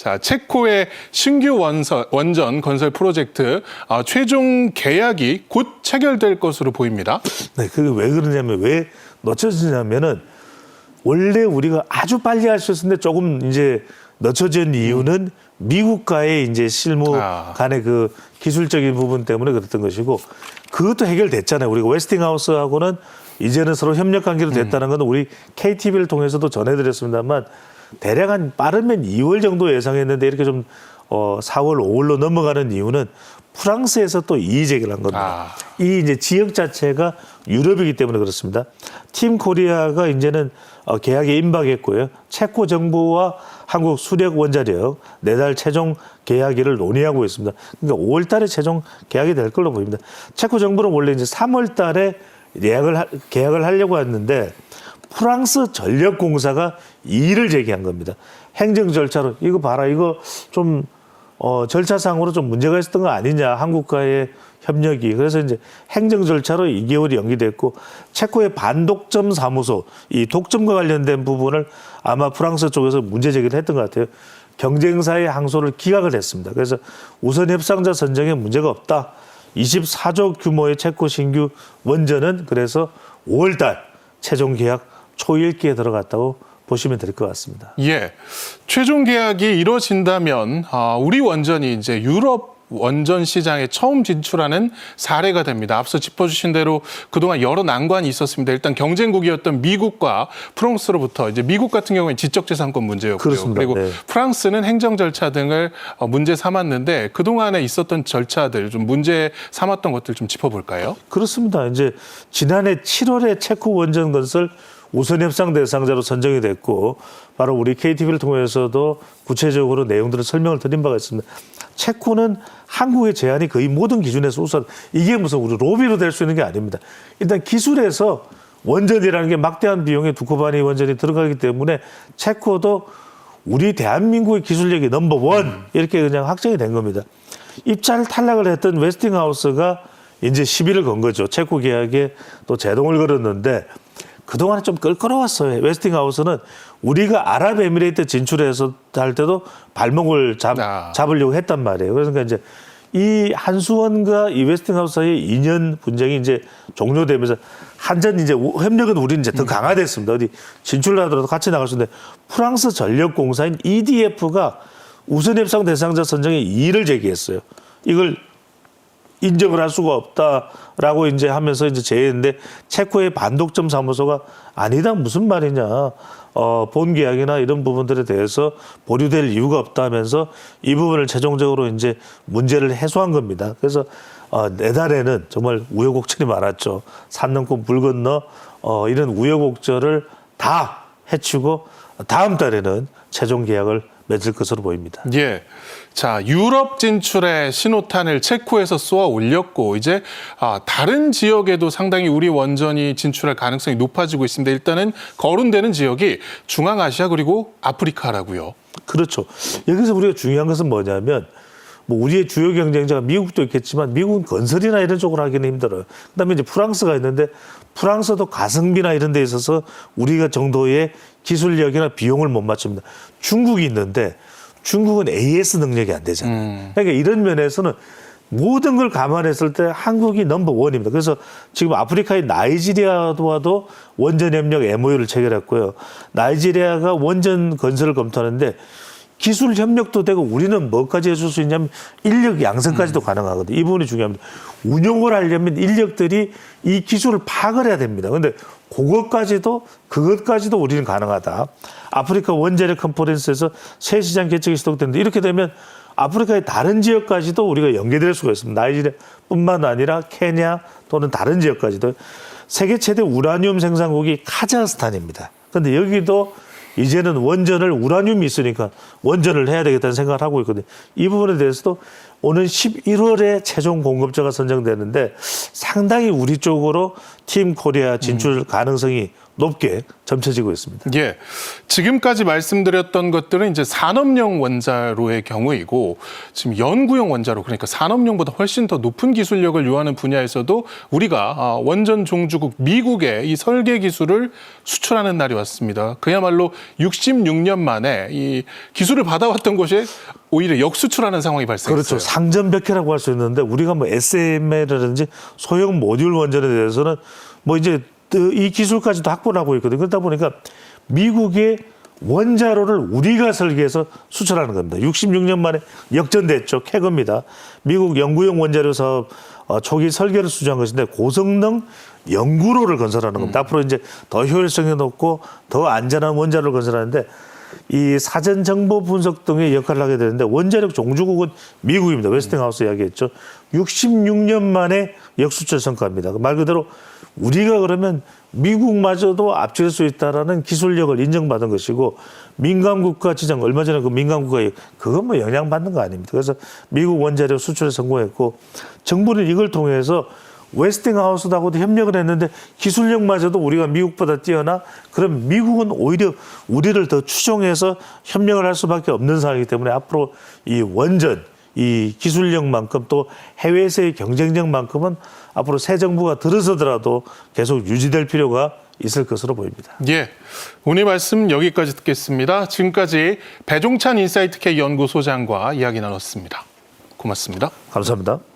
자, 체코의 신규 원전 건설 프로젝트 최종 계약이 곧 체결될 것으로 보입니다. 네, 그게 왜 그러냐면 왜 늦춰지냐면은 원래 우리가 아주 빨리 할 수 있었는데 조금 이제 늦춰진 이유는 미국과의 이제 실무 간의 그 기술적인 부분 때문에 그랬던 것이고 그것도 해결됐잖아요. 우리가 웨스팅하우스하고는 이제는 서로 협력 관계로 됐다는 건 우리 KTV를 통해서도 전해드렸습니다만 대략 한 빠르면 2월 정도 예상했는데 이렇게 좀 4월, 5월로 넘어가는 이유는 프랑스에서 또 이의 제기를 한 겁니다. 이 이제 지역 자체가 유럽이기 때문에 그렇습니다. 팀 코리아가 이제는 계약에 임박했고요. 체코 정부와 한국 수력 원자력 4달 최종 계약일을 논의하고 있습니다. 그러니까 5월 달에 최종 계약이 될 걸로 보입니다. 체코 정부는 원래 이제 3월 달에 계약을 하려고 했는데 프랑스 전력공사가 이의를 제기한 겁니다. 행정 절차로 이거 봐라, 이거 좀 절차상으로 좀 문제가 있었던 거 아니냐, 한국과의 협력이. 그래서 이제 행정 절차로 2개월이 연기됐고 체코의 반독점 사무소, 이 독점과 관련된 부분을 아마 프랑스 쪽에서 문제 제기를 했던 것 같아요. 경쟁사의 항소를 기각을 했습니다. 그래서 우선 협상자 선정에 문제가 없다. 24조 규모의 체코 신규 원전은 그래서 5월 달 최종 계약 초읽기에 들어갔다고 보시면 될 것 같습니다. 예, 최종 계약이 이루어진다면 우리 원전이 이제 유럽 원전 시장에 처음 진출하는 사례가 됩니다. 앞서 짚어주신 대로 그동안 여러 난관이 있었습니다. 일단 경쟁국이었던 미국과 프랑스로부터 이제 미국 같은 경우는 지적재산권 문제였고요. 그렇습니다. 그리고 네. 프랑스는 행정 절차 등을 문제 삼았는데 그동안에 있었던 절차들 좀 문제 삼았던 것들 좀 짚어볼까요? 그렇습니다. 이제 지난해 7월에 체코 원전 건설 우선 협상 대상자로 선정이 됐고 바로 우리 KTV를 통해서도 구체적으로 내용들을 설명을 드린 바가 있습니다. 체코는 한국의 제안이 거의 모든 기준에서 우선 이게 무슨 우리 로비로 될 수 있는 게 아닙니다. 일단 기술에서 원전이라는 게 막대한 비용에 두코바니 원전이 들어가기 때문에 체코도 우리 대한민국의 기술력이 넘버원 이렇게 그냥 확정이 된 겁니다. 입찰 탈락을 했던 웨스팅하우스가 이제 시비를 건 거죠. 체코 계약에 또 제동을 걸었는데 그동안 좀 껄끄러웠어요. 웨스팅하우스는 우리가 아랍에미레이트 진출해서 할 때도 발목을 잡으려고 했단 말이에요. 그러니까 이제 이 한수원과 이 웨스팅하우스 사이의 2년 분쟁이 이제 종료되면서 한전 이제 협력은 우리는 이제 더 강화됐습니다. 어디 진출을 하더라도 같이 나갈 수 있는데 프랑스 전력공사인 EDF가 우선 협상 대상자 선정에 이의를 제기했어요. 이걸 인정을 할 수가 없다라고 이제 하면서 이제 제의했는데 체코의 반독점 사무소가 아니다 무슨 말이냐, 본 계약이나 이런 부분들에 대해서 보류될 이유가 없다면서 이 부분을 최종적으로 이제 문제를 해소한 겁니다. 그래서 내달에는 정말 우여곡절이 많았죠. 산 넘고 물 건너 이런 우여곡절을 다 해치고 다음 달에는 최종 계약을 맺을 것으로 보입니다. 예. 자, 유럽 진출의 신호탄을 체코에서 쏘아 올렸고 이제 다른 지역에도 상당히 우리 원전이 진출할 가능성이 높아지고 있습니다. 일단은 거론되는 지역이 중앙아시아 그리고 아프리카라고요. 그렇죠. 여기서 우리가 중요한 것은 뭐냐면 뭐 우리의 주요 경쟁자가 미국도 있겠지만 미국은 건설이나 이런 쪽으로 하기는 힘들어요. 그다음에 이제 프랑스가 있는데 프랑스도 가성비나 이런 데 있어서 우리가 정도의 기술력이나 비용을 못 맞춥니다. 중국이 있는데 중국은 AS 능력이 안 되잖아요. 그러니까 이런 면에서는 모든 걸 감안했을 때 한국이 넘버원입니다. 그래서 지금 아프리카의 나이지리아와도 원전 협력 MOU를 체결했고요. 나이지리아가 원전 건설을 검토하는데 기술 협력도 되고 우리는 뭐까지 해줄 수 있냐면 인력 양성까지도 가능하거든요. 이 부분이 중요합니다. 운용을 하려면 인력들이 이 기술을 파악을 해야 됩니다. 그런데 그것까지도 우리는 가능하다. 아프리카 원자력 컨퍼런스에서 새 시장 개척이 시도됐는데 이렇게 되면 아프리카의 다른 지역까지도 우리가 연계될 수가 있습니다. 나이지리아뿐만 아니라 케냐 또는 다른 지역까지도. 세계 최대 우라늄 생산국이 카자흐스탄입니다. 그런데 여기도 이제는 원전을 우라늄이 있으니까 원전을 해야 되겠다는 생각을 하고 있거든요. 이 부분에 대해서도 오는 11월에 최종 공급자가 선정되는데 상당히 우리 쪽으로 팀 코리아 진출 가능성이 높게 점쳐지고 있습니다. 예. 지금까지 말씀드렸던 것들은 이제 산업용 원자로의 경우이고 지금 연구용 원자로 그러니까 산업용보다 훨씬 더 높은 기술력을 요하는 분야에서도 우리가 원전 종주국 미국에 이 설계 기술을 수출하는 날이 왔습니다. 그야말로 66년 만에 이 기술을 받아왔던 곳에 오히려 역수출하는 상황이 발생했어요. 그렇죠. 상전벽해라고 할 수 있는데 우리가 뭐 SML이라든지 소형 모듈 원전에 대해서는 뭐 이제 이 기술까지도 확보를 하고 있거든요. 그러다 보니까 미국의 원자로를 우리가 설계해서 수출하는 겁니다. 66년 만에 역전됐죠. 캐거입니다. 미국 연구용 원자로 사업 초기 설계를 수주한 것인데 고성능 연구로를 건설하는 겁니다. 앞으로 이제 더 효율성이 높고 더 안전한 원자로를 건설하는데 이 사전 정보 분석 등의 역할을 하게 되는데 원자력 종주국은 미국입니다. 웨스팅하우스 이야기했죠. 66년 만에 역수출 성과입니다. 말 그대로 우리가 그러면 미국마저도 앞질 수 있다라는 기술력을 인정받은 것이고 민간 국가 지정 얼마 전에 그 민간 국가 그건 뭐 영향받는 거 아닙니다. 그래서 미국 원자력 수출에 성공했고 정부는 이걸 통해서 웨스팅하우스하고도 협력을 했는데 기술력마저도 우리가 미국보다 뛰어나 그럼 미국은 오히려 우리를 더 추종해서 협력을 할 수밖에 없는 상황이기 때문에 앞으로 이 원전 이 기술력만큼 또 해외에서의 경쟁력만큼은 앞으로 새 정부가 들어서더라도 계속 유지될 필요가 있을 것으로 보입니다. 예, 오늘 말씀 여기까지 듣겠습니다. 지금까지 배종찬 인사이트K 연구소장과 이야기 나눴습니다. 고맙습니다. 감사합니다.